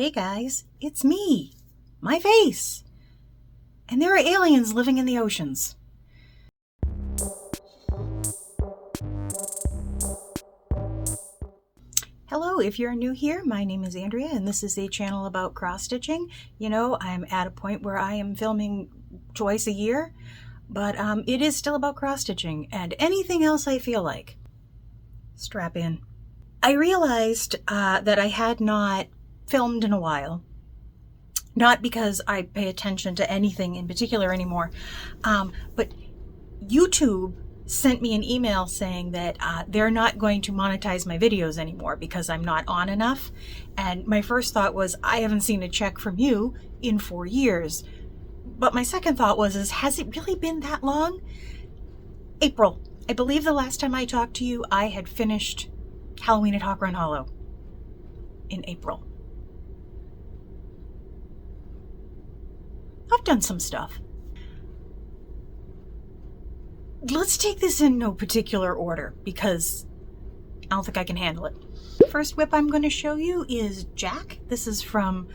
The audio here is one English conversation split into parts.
Hey guys, it's me, my face, and there are aliens living in the oceans. Hello, if you're new here, my name is Andrea and this is a channel about cross-stitching. You know, I'm at a point where I am filming twice a year, but it is still about cross-stitching and anything else I feel like. Strap in. I realized that I had not filmed in a while. Not because I pay attention to anything in particular anymore, but YouTube sent me an email saying that they're not going to monetize my videos anymore because I'm not on enough. And my first thought was, I haven't seen a check from you in 4 years. But my second thought was, has it really been that long? April. I believe the last time I talked to you, I had finished Halloween at Hawk Run Hollow in April. I've done some stuff. Let's take this in no particular order because I don't think I can handle it. The first WIP I'm going to show you is Jack. This is from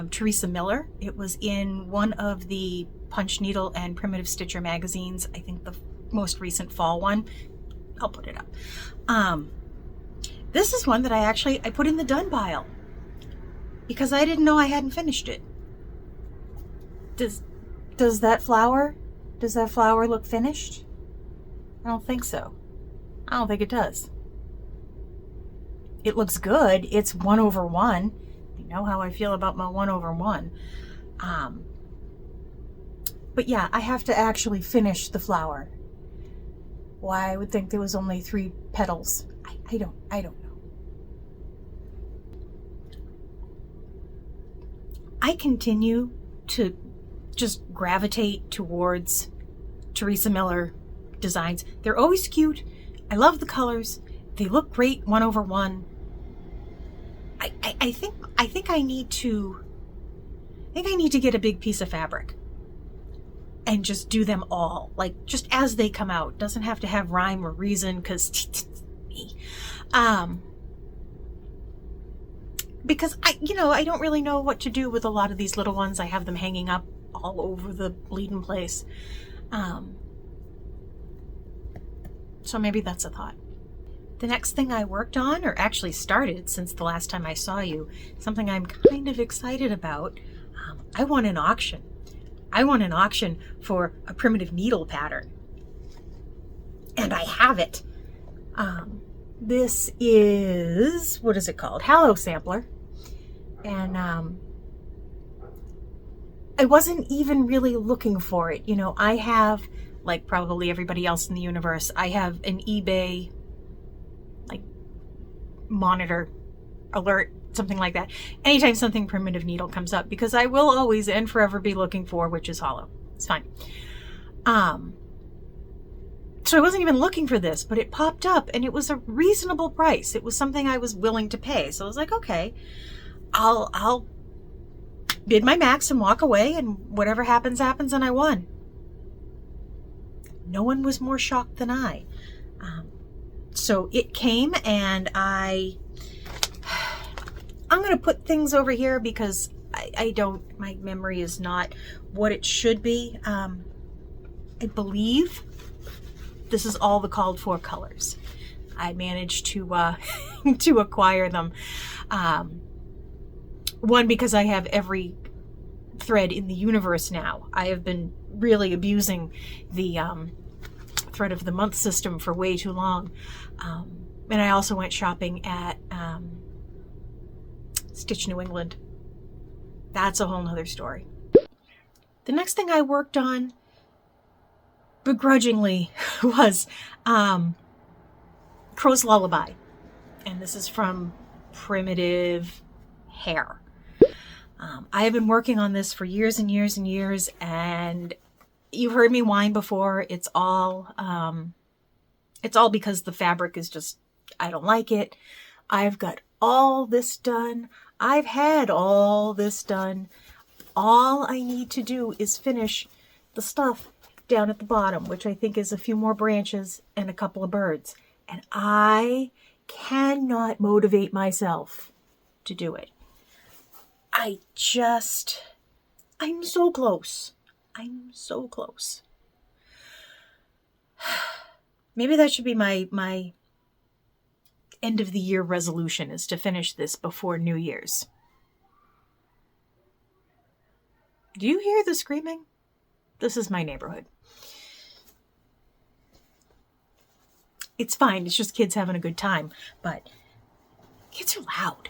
Teresa Miller. It was in one of the Punch Needle and Primitive Stitcher magazines. I think the most recent fall one. I'll put it up. This is one that I put in the done pile because I didn't know I hadn't finished it. Does that flower look finished? I don't think so. I don't think it does. It looks good. It's 1/1. You know how I feel about my 1/1. But yeah, I have to actually finish the flower. Why I would think there was only 3 petals. I don't know. I continue to just gravitate towards Teresa Miller designs. They're always cute. I love the colors. They look great 1/1. I think I need to get a big piece of fabric and just do them all, like just as they come out. Doesn't have to have rhyme or reason because I don't really know what to do with a lot of these little ones. I have them hanging up all over the bleeding place. So maybe that's a thought. The next thing I worked on, or actually started since the last time I saw you, something I'm kind of excited about. I won an auction. I won an auction for a primitive needle pattern. And I have it. This is, what is it called? Hallow sampler. And I wasn't even really looking for it. You know, I have, like probably everybody else in the universe, I have an eBay like monitor alert, something like that, anytime something primitive needle comes up, because I will always and forever be looking for Witch's Hollow. It's fine. So I wasn't even looking for this, but it popped up and it was a reasonable price. It was something I was willing to pay. So I was like, okay, I'll bid my max and walk away, and whatever happens, happens, and I won. No one was more shocked than I. So it came, and I'm going to put things over here because my memory is not what it should be. I believe this is all the called for colors. I managed to to acquire them. One, because I have every thread in the universe now. I have been really abusing the thread of the month system for way too long. And I also went shopping at Stitch New England. That's a whole nother story. The next thing I worked on begrudgingly was Crow's Lullaby. And this is from Primitive Hare. I have been working on this for years and years and years, and you've heard me whine before. It's all because the fabric is just, I don't like it. I've got all this done. I've had all this done. All I need to do is finish the stuff down at the bottom, which I think is a few more branches and a couple of birds. And I cannot motivate myself to do it. I'm so close. I'm so close. Maybe that should be my end of the year resolution, is to finish this before New Year's. Do you hear the screaming? This is my neighborhood. It's fine. It's just kids having a good time. But kids are loud.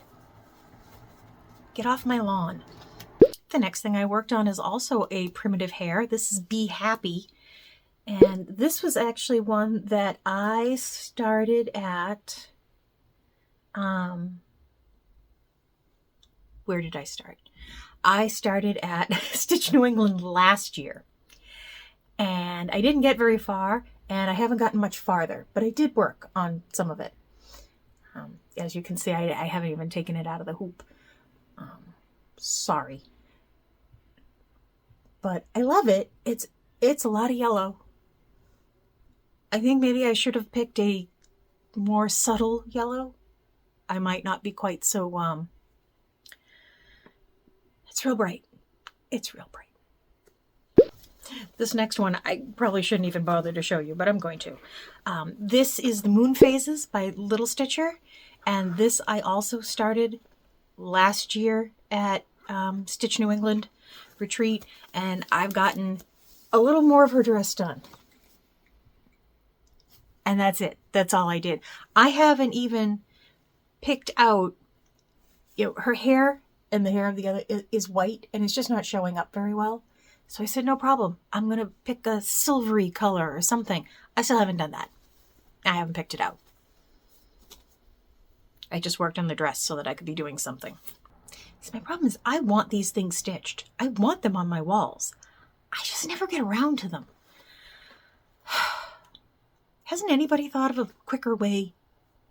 Get off my lawn. The next thing I worked on is also a primitive hare. This is Be Happy. And this was actually one that I started at... where did I start? I started at Stitch New England last year. And I didn't get very far, and I haven't gotten much farther, but I did work on some of it. As you can see, I haven't even taken it out of the hoop. Sorry. But I love it. It's a lot of yellow. I think maybe I should have picked a more subtle yellow. I might not be quite so, it's real bright. It's real bright. This next one, I probably shouldn't even bother to show you, but I'm going to. This is the Moon Phases by Little Stitcher. And this I also started last year at Stitch New England retreat. And I've gotten a little more of her dress done. And that's it. That's all I did. I haven't even picked out, her hair and the hair of the other is white, and it's just not showing up very well. So I said, no problem. I'm going to pick a silvery color or something. I still haven't done that. I haven't picked it out. I just worked on the dress so that I could be doing something. See, my problem is I want these things stitched. I want them on my walls. I just never get around to them. Hasn't anybody thought of a quicker way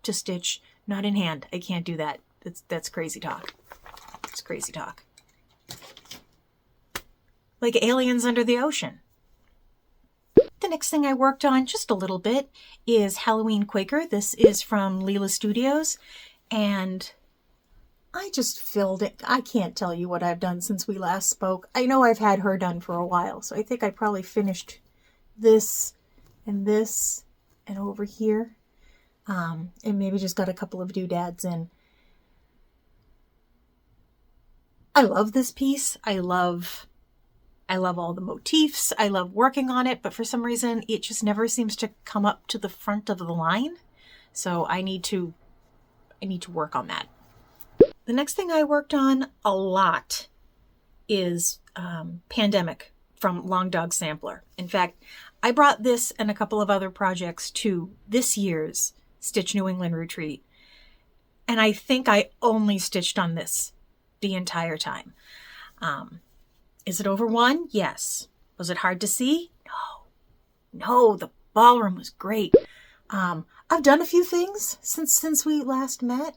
to stitch? Not in hand. I can't do that. That's crazy talk. It's crazy talk. Like aliens under the ocean. The next thing I worked on just a little bit is Halloween Quaker. This is from Lila Studios. And I just filled it. I can't tell you what I've done since we last spoke. I know I've had her done for a while. So I think I probably finished this and over here. And maybe just got a couple of doodads in. I love this piece. I love all the motifs. I love working on it, but for some reason it just never seems to come up to the front of the line. So I need to work on that. The next thing I worked on a lot is Pandemic from Long Dog Sampler. In fact, I brought this and a couple of other projects to this year's Stitch New England retreat. And I think I only stitched on this the entire time. Is it over one? Yes. Was it hard to see? No, the ballroom was great. I've done a few things since we last met.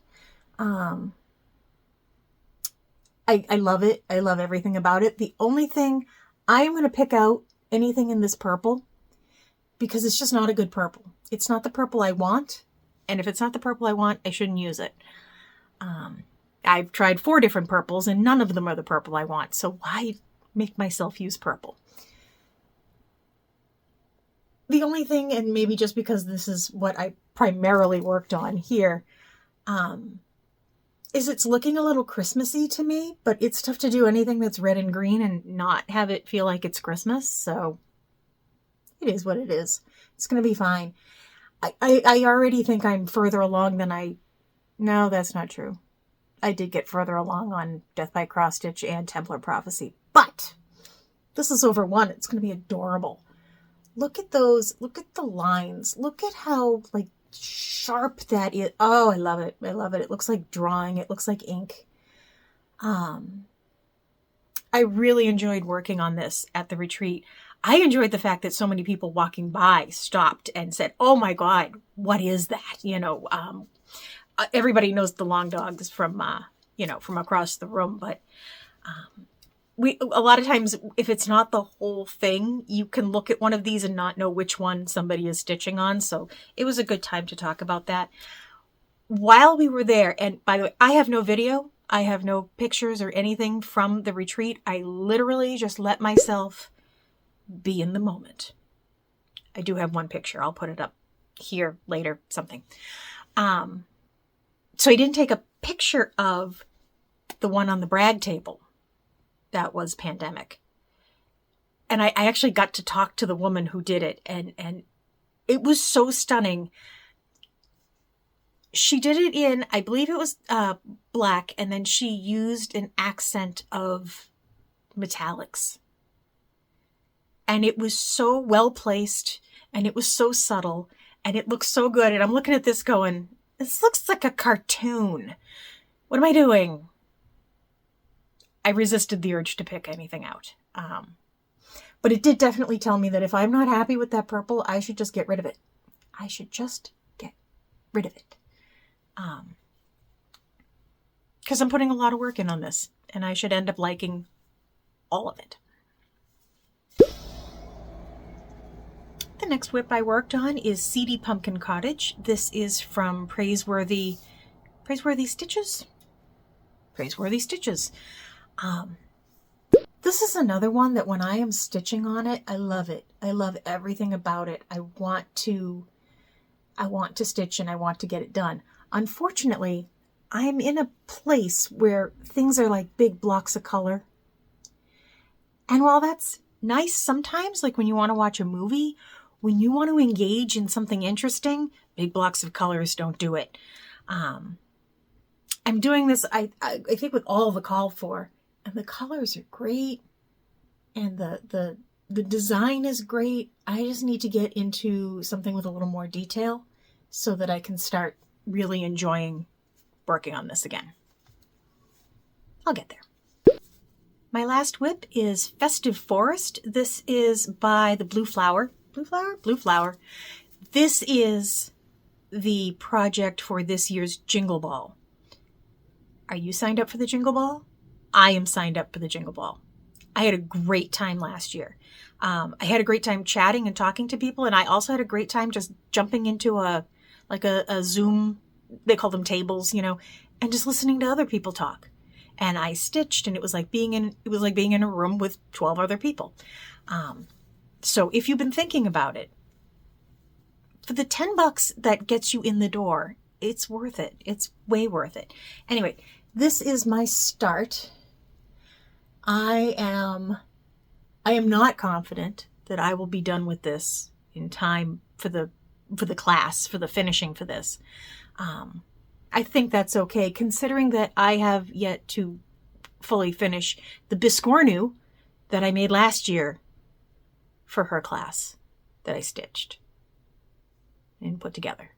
I love it. I love everything about it. The only thing, I'm going to pick out anything in this purple because it's just not a good purple. It's not the purple I want. And if it's not the purple I want, I shouldn't use it. I've tried 4 different purples and none of them are the purple I want. So why make myself use purple? The only thing, and maybe just because this is what I primarily worked on here, is it's looking a little Christmassy to me, but it's tough to do anything that's red and green and not have it feel like it's Christmas. So it is what it is. It's going to be fine. I already think I'm further along than no, that's not true. I did get further along on Death by Cross Stitch and Templar Prophecy, but this is over 1. It's going to be adorable. Look at those. Look at the lines. Look at how sharp that is. Oh, I love it. I love it. It looks like drawing. It looks like ink. I really enjoyed working on this at the retreat. I enjoyed the fact that so many people walking by stopped and said, oh my God, what is that? Everybody knows the long dogs from across the room, but a lot of times if it's not the whole thing, you can look at one of these and not know which one somebody is stitching on. So it was a good time to talk about that. While we were there, and by the way, I have no video. I have no pictures or anything from the retreat. I literally just let myself be in the moment. I do have one picture. I'll put it up here later, something. So I didn't take a picture of the one on the brag table. That was pandemic. And I actually got to talk to the woman who did it. And it was so stunning. She did it in, I believe it was black. And then she used an accent of metallics. And it was so well placed. And it was so subtle. And it looks so good. And I'm looking at this going, this looks like a cartoon. What am I doing? I resisted the urge to pick anything out. But it did definitely tell me that if I'm not happy with that purple, I should just get rid of it. I should just get rid of it. Because I'm putting a lot of work in on this. And I should end up liking all of it. The next WIP I worked on is Seedy Pumpkin Cottage. This is from Praiseworthy Stitches? Praiseworthy Stitches. This is another one that when I am stitching on it, I love it. I love everything about it. I want to stitch and I want to get it done. Unfortunately, I'm in a place where things are like big blocks of color. And while that's nice sometimes, like when you want to watch a movie, when you want to engage in something interesting, big blocks of colors don't do it. I'm doing this, I think, with all the called for. And the colors are great. And the design is great. I just need to get into something with a little more detail so that I can start really enjoying working on this again. I'll get there. My last WIP is Festive Forest. This is by the Blue Flower. Blue Flower. This is the project for this year's Jingle Ball. Are you signed up for the Jingle Ball? I am signed up for the Jingle Ball. I had a great time last year. I had a great time chatting and talking to people, and I also had a great time just jumping into a Zoom, they call them tables, and just listening to other people talk. And I stitched, and it was like being in a room with 12 other people. So if you've been thinking about it, for the $10 that gets you in the door, it's worth it. It's way worth it. Anyway, this is my start. I am not confident that I will be done with this in time for the class, for the finishing for this. I think that's okay, considering that I have yet to fully finish the Biscornu that I made last year for her class that I stitched and put together.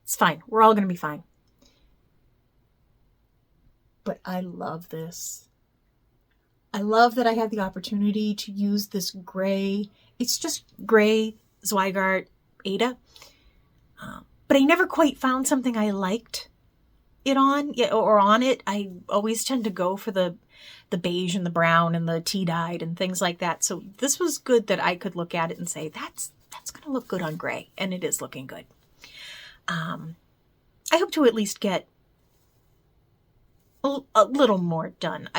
It's fine. We're all going to be fine. But I love this. I love that I had the opportunity to use this gray. It's just gray Zweigart Ada. But I never quite found something I liked it on, or on it. I always tend to go for the beige and the brown and the tea dyed and things like that. So this was good that I could look at it and say, that's going to look good on gray. And it is looking good. I hope to at least get a little more done.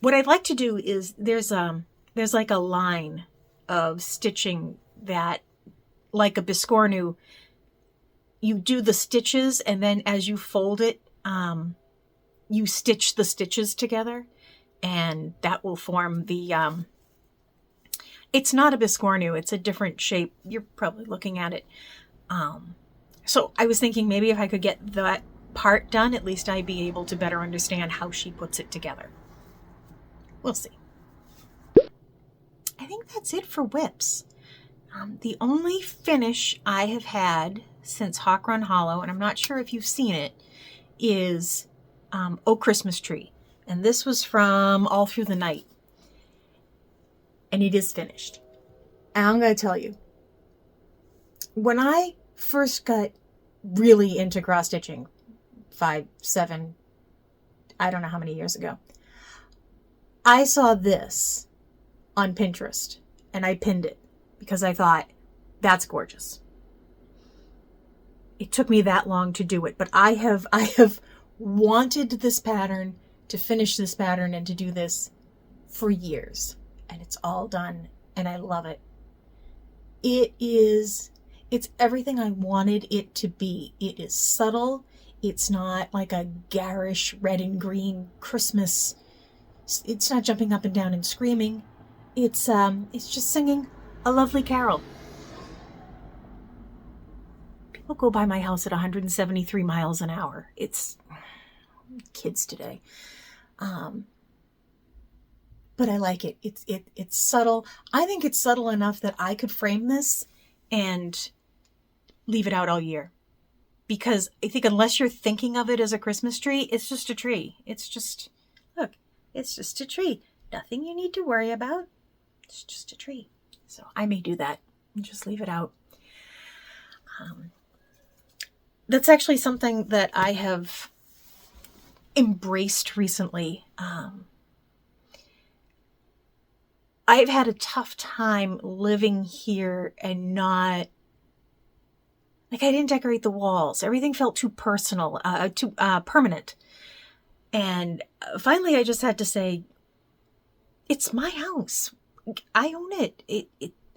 What I'd like to do is there's like a line of stitching that, like a Biscornu, you do the stitches and then as you fold it, you stitch the stitches together, and that will form the. It's not a Biscornu; it's a different shape. You're probably looking at it. So I was thinking maybe if I could get that part done, at least I'd be able to better understand how she puts it together. We'll see. I think that's it for WIPs. The only finish I have had since Hawk Run Hallow, and I'm not sure if you've seen it, is Oh Christmas Tree. And this was from All Through the Night. And it is finished. And I'm going to tell you, when I first got really into cross stitching, 5, 7, I don't know how many years ago, I saw this on Pinterest and I pinned it because I thought, that's gorgeous. It took me that long to do it, but I have wanted this pattern, to finish this pattern and to do this for years. And it's all done and I love it. It's everything I wanted it to be. It is subtle. It's not like a garish red and green Christmas. It's not jumping up and down and screaming. It's just singing a lovely carol. People go by my house at 173 miles an hour. It's kids today. But I like it. It's subtle. I think it's subtle enough that I could frame this and leave it out all year. Because I think unless you're thinking of it as a Christmas tree, it's just a tree. It's just, look, it's just a tree. Nothing you need to worry about. It's just a tree. So I may do that and just leave it out. That's actually something that I have embraced recently. I've had a tough time living here and not, like, I didn't decorate the walls. Everything felt too personal, too permanent. And finally I just had to say, it's my house. I own it.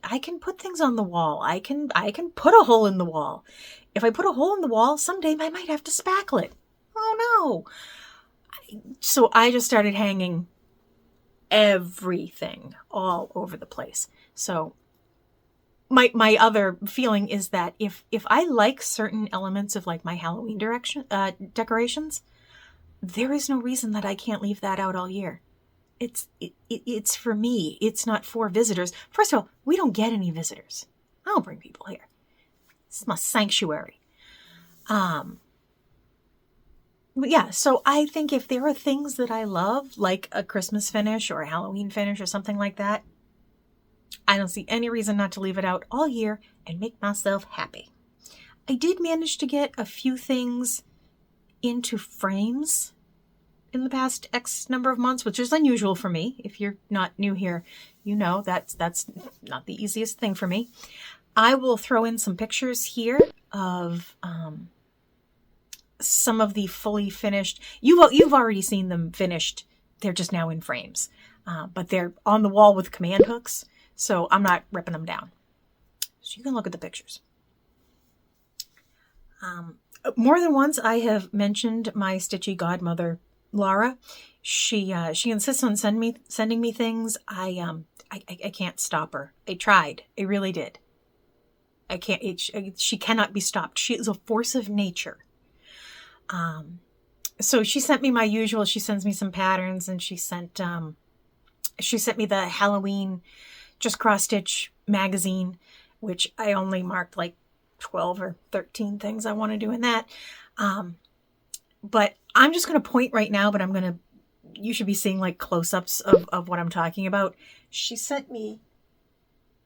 I can put things on the wall. I can put a hole in the wall. If I put a hole in the wall, someday I might have to spackle it. Oh no. So I just started hanging everything all over the place. So my other feeling is that if I like certain elements of like my Halloween decorations, there is no reason that I can't leave that out all year. It's for me. It's not for visitors. First of all, we don't get any visitors. I don't bring people here. This is my sanctuary. But yeah, so I think if there are things that I love, like a Christmas finish or a Halloween finish or something like that, I don't see any reason not to leave it out all year and make myself happy. I did manage to get a few things into frames in the past X number of months, which is unusual for me. If you're not new here, you know that's not the easiest thing for me. I will throw in some pictures here of some of the fully finished. You've already seen them finished. They're just now in frames, but they're on the wall with command hooks, so I'm not ripping them down. So you can look at the pictures. More than once I have mentioned my Stitchy godmother, Laura. She insists on sending me things. I can't stop her. I tried. I really did. I can't. She cannot be stopped. She is a force of nature. So she sent me my usual. She sends me some patterns, and she sent me the Halloween Just Cross Stitch magazine, which I only marked like 12 or 13 things I want to do in that. But I'm just going to point right now, but you should be seeing like close-ups of what I'm talking about. She sent me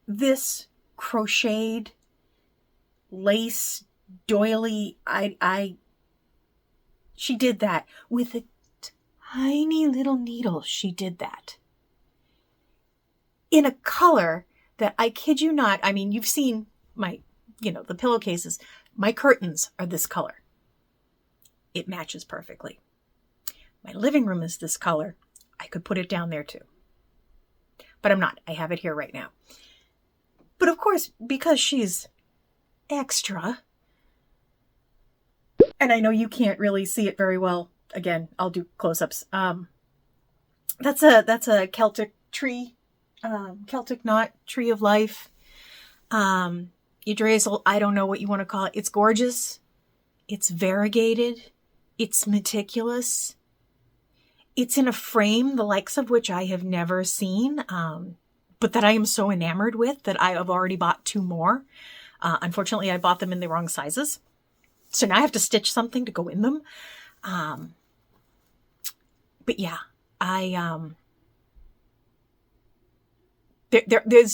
this crocheted lace doily. She did that with a tiny little needle. She did that in a color that, I kid you not, I mean, you've seen the pillowcases. My curtains are this color. It matches perfectly. My living room is this color. I could put it down there too. But I'm not. I have it here right now. But of course, because she's extra, and I know you can't really see it very well. Again, I'll do close-ups. That's a Celtic tree, Celtic knot, tree of life. Yggdrasil, I don't know what you want to call it. It's gorgeous. It's variegated. It's meticulous. It's in a frame, the likes of which I have never seen, but that I am so enamored with that I have already bought 2 more. Unfortunately, I bought them in the wrong sizes. So now I have to stitch something to go in them. But yeah,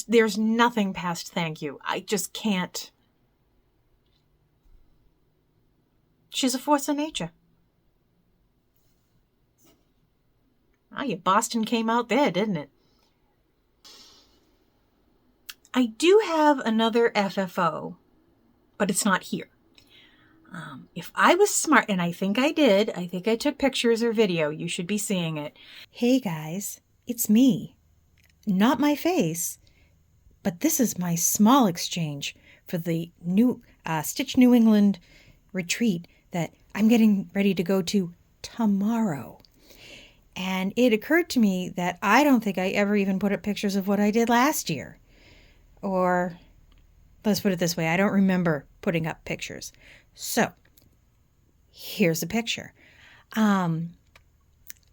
there's nothing past thank you. I just can't. She's a force of nature. Ah, your Boston came out there, didn't it? I do have another FFO, but it's not here. If I was smart, and I think I did, I think I took pictures or video, you should be seeing it. Hey guys, it's me. Not my face, but this is my small exchange for the new Stitch New England retreat that I'm getting ready to go to tomorrow. And it occurred to me that I don't think I ever even put up pictures of what I did last year. Or, let's put it this way, I don't remember putting up pictures. So, here's a picture.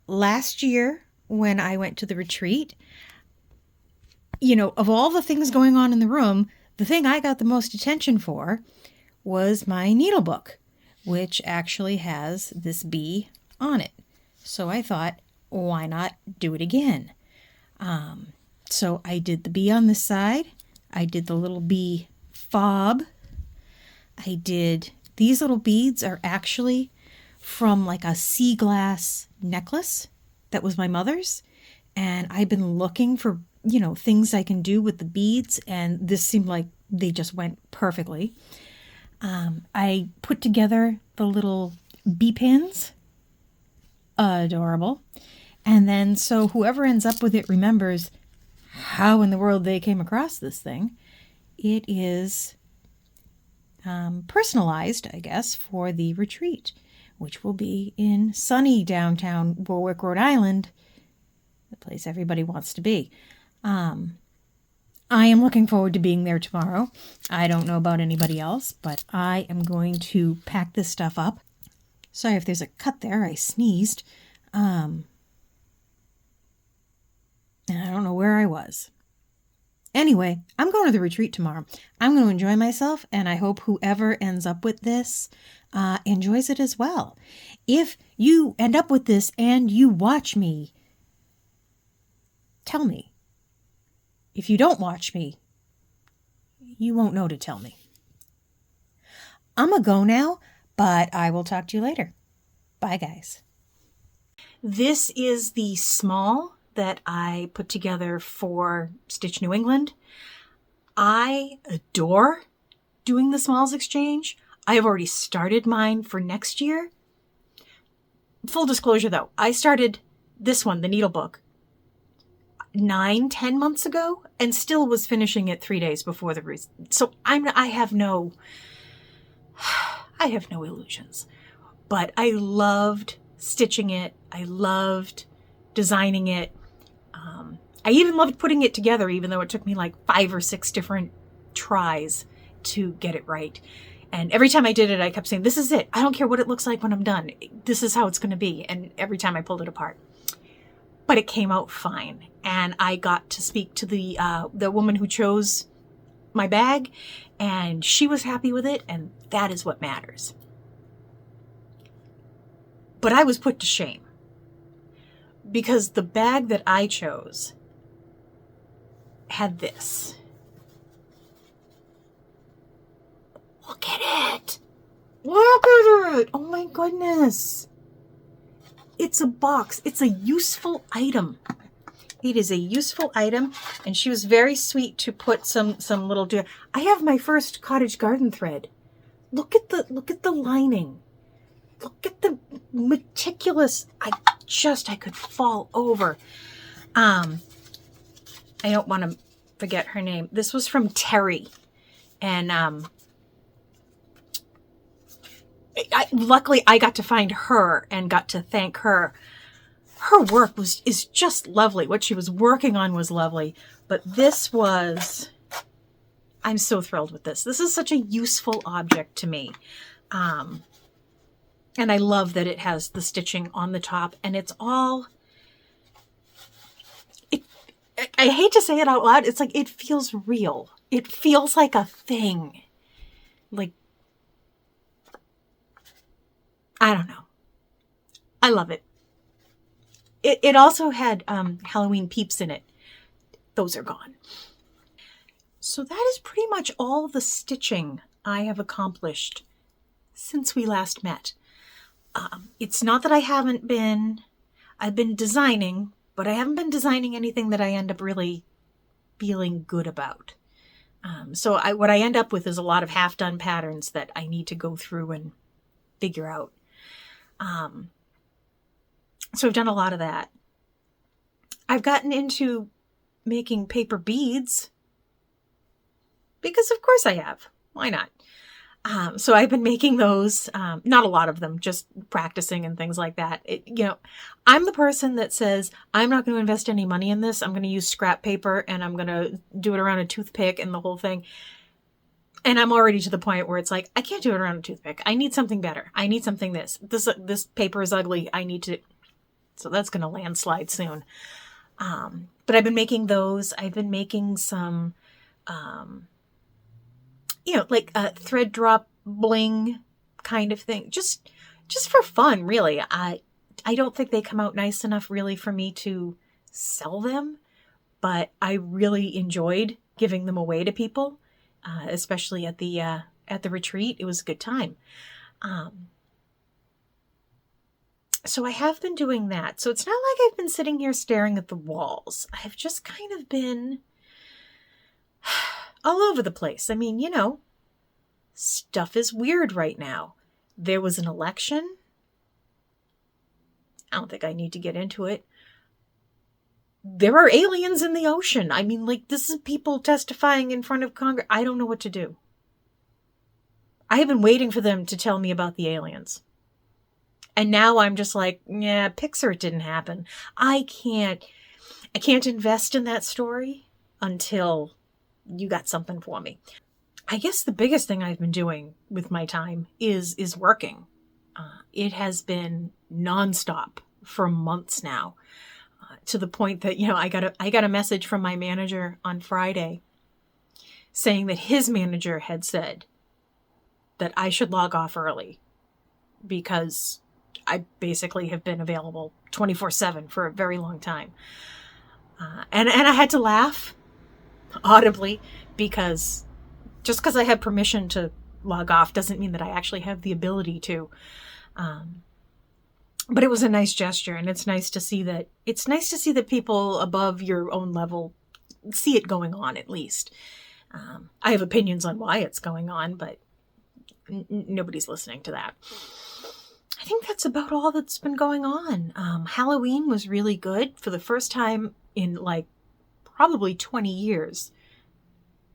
Last year, when I went to the retreat, of all the things going on in the room, the thing I got the most attention for was my needle book, which actually has this bee on it. So I thought, why not do it again? So I did the bee on this side. I did the little bee fob. These little beads are actually from like a sea glass necklace that was my mother's. And I've been looking for, things I can do with the beads. And this seemed like they just went perfectly. I put together the little bee pins. Adorable. And then so whoever ends up with it remembers how in the world they came across this thing. It is personalized, I guess, for the retreat, which will be in sunny downtown Warwick, Rhode Island, the place everybody wants to be. I am looking forward to being there tomorrow. I don't know about anybody else, but I am going to pack this stuff up. Sorry if there's a cut there. I sneezed. And I don't know where I was. Anyway, I'm going to the retreat tomorrow. I'm going to enjoy myself, and I hope whoever ends up with this enjoys it as well. If you end up with this and you watch me, tell me. If you don't watch me, you won't know to tell me. I'm going to go now, but I will talk to you later. Bye, guys. This is the small that I put together for Stitch New England. I adore doing the smalls exchange. I have already started mine for next year. Full disclosure though, I started this one, the needle book, 9-10 months ago and still was finishing it 3 days before the so I have no illusions. But I loved stitching it. I loved designing it. I even loved putting it together, even though it took me like 5 or 6 different tries to get it right. And every time I did it, I kept saying, this is it. I don't care what it looks like when I'm done. This is how it's going to be. And every time I pulled it apart. But it came out fine. And I got to speak to the woman who chose my bag, and she was happy with it, and that is what matters. But I was put to shame. Because the bag that I chose had this. Look at it. Look at it. Oh my goodness. It's a box. It's a useful item. It is a useful item. And she was very sweet to put some little... I have my first cottage garden thread. Look at the lining. Look at the meticulous... I could fall over. I don't want to forget her name. This was from Terry. And luckily I got to find her and got to thank her. Her work is just lovely. What she was working on was lovely. But this was... I'm so thrilled with this. This is such a useful object to me. And I love that it has the stitching on the top, and it's all... I hate to say it out loud. It's like, it feels real. It feels like a thing. Like, I don't know. I love it. It also had Halloween peeps in it. Those are gone. So that is pretty much all the stitching I have accomplished since we last met. It's not that I've been designing, but I haven't been designing anything that I end up really feeling good about. So what I end up with is a lot of half-done patterns that I need to go through and figure out. So I've done a lot of that. I've gotten into making paper beads because of course I have. Why not? So I've been making those, not a lot of them, just practicing and things like that. I'm the person that says, I'm not going to invest any money in this. I'm going to use scrap paper and I'm going to do it around a toothpick and the whole thing. And I'm already to the point where it's like, I can't do it around a toothpick. I need something better. I need something this paper is ugly. So that's going to landslide soon. But I've been making those. I've been making some, like a thread drop bling kind of thing. Just for fun, really. I don't think they come out nice enough really for me to sell them, but I really enjoyed giving them away to people, especially at the retreat. It was a good time. So I have been doing that. So it's not like I've been sitting here staring at the walls. I've just kind of been all over the place. I mean, stuff is weird right now. There was an election. I don't think I need to get into it. There are aliens in the ocean. I mean, this is people testifying in front of Congress. I don't know what to do. I have been waiting for them to tell me about the aliens. And now I'm just like, yeah, Pixar, it didn't happen. I can't invest in that story until you got something for me. I guess the biggest thing I've been doing with my time is working. It has been nonstop for months now, to the point that, I got a message from my manager on Friday saying that his manager had said that I should log off early because I basically have been available 24/7 for a very long time. And I had to laugh audibly because just because I have permission to log off doesn't mean that I actually have the ability to. But it was a nice gesture, and it's nice to see that people above your own level see it going on, at least. I have opinions on why it's going on, but nobody's listening to that. I think that's about all that's been going on. Halloween was really good. For the first time in probably 20 years,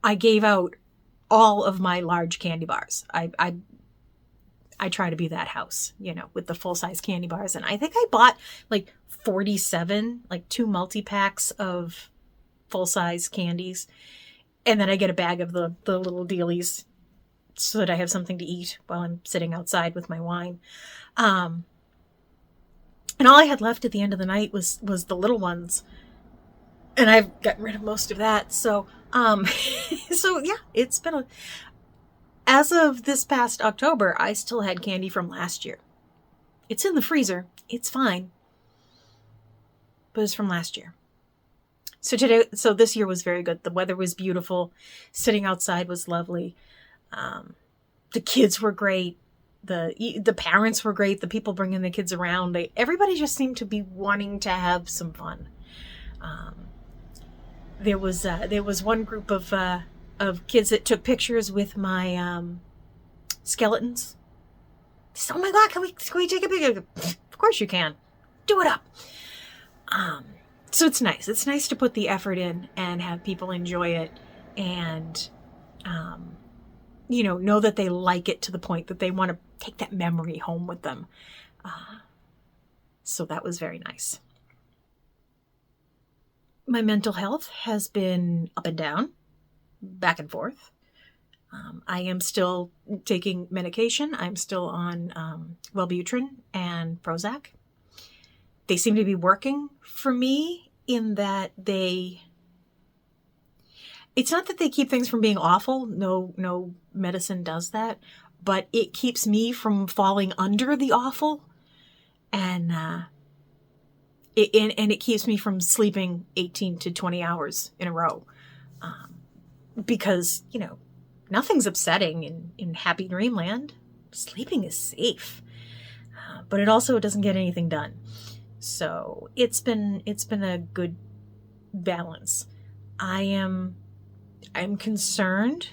I gave out all of my large candy bars. I try to be that house, with the full-size candy bars. And I think I bought 47, 2 multi-packs of full-size candies. And then I get a bag of the little dealies so that I have something to eat while I'm sitting outside with my wine. And all I had left at the end of the night was the little ones. And I've gotten rid of most of that. So, yeah, it's been as of this past October, I still had candy from last year. It's in the freezer. It's fine. But it's from last year. So this year was very good. The weather was beautiful. Sitting outside was lovely. The kids were great. The parents were great. The people bringing the kids around, everybody just seemed to be wanting to have some fun. There was one group of kids that took pictures with my skeletons. They said, "Oh my God, can we take a picture?" Of course you can. Do it up. So it's nice. It's nice to put the effort in and have people enjoy it, and know that they like it to the point that they want to take that memory home with them. So that was very nice. My mental health has been up and down, back and forth. I am still taking medication. I'm still on Wellbutrin and Prozac. They seem to be working for me in that it's not that they keep things from being awful. No medicine does that, but it keeps me from falling under the awful, and it keeps me from sleeping 18 to 20 hours in a row, because nothing's upsetting in happy dreamland. Sleeping is safe, but it also doesn't get anything done. So it's been a good balance. I'm concerned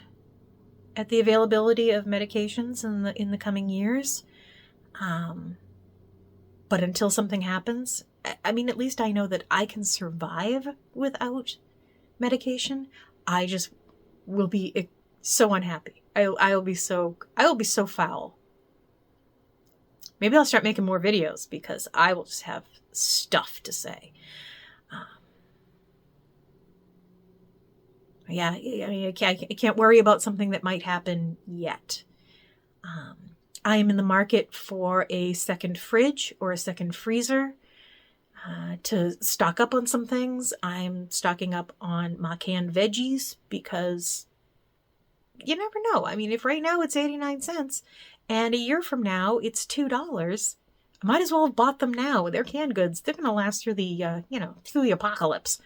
at the availability of medications in the coming years. But until something happens, I mean, at least I know that I can survive without medication. I just will be so unhappy. I'll be so foul. Maybe I'll start making more videos because I will just have stuff to say. Yeah, I mean, I can't worry about something that might happen yet. I am in the market for a second fridge or a second freezer to stock up on some things. I'm stocking up on my canned veggies because you never know. I mean, if right now it's 89 cents and a year from now it's $2, I might as well have bought them now. They're canned goods. They're going to last through the, through the apocalypse,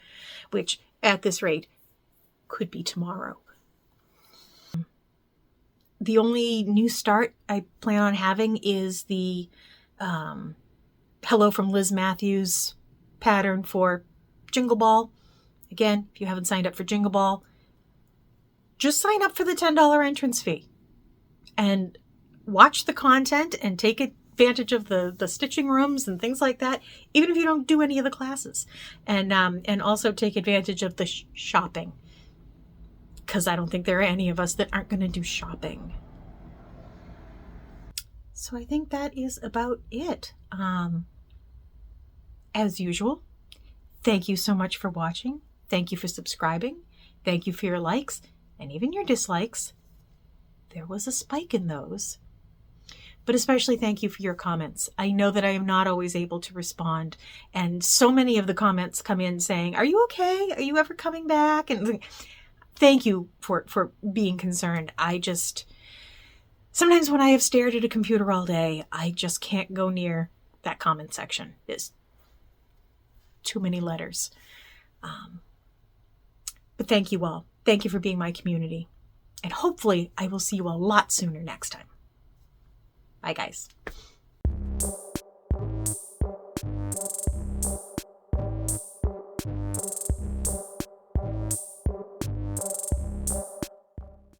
which at this rate could be tomorrow. The only new start I plan on having is the Hello from Liz Matthews pattern for Jingle Ball. Again, if you haven't signed up for Jingle Ball, just sign up for the $10 entrance fee and watch the content and take advantage of the stitching rooms and things like that, even if you don't do any of the classes. And also take advantage of the shopping, because I don't think there are any of us that aren't going to do shopping. So I think that is about it. As usual, thank you so much for watching. Thank you for subscribing. Thank you for your likes and even your dislikes. There was a spike in those. But especially thank you for your comments. I know that I am not always able to respond. And so many of the comments come in saying, "Are you okay? Are you ever coming back?" And thank you for being concerned. Sometimes when I have stared at a computer all day, I just can't go near that comment section. It's too many letters. But thank you all. Thank you for being my community. And hopefully I will see you a lot sooner next time. Bye, guys.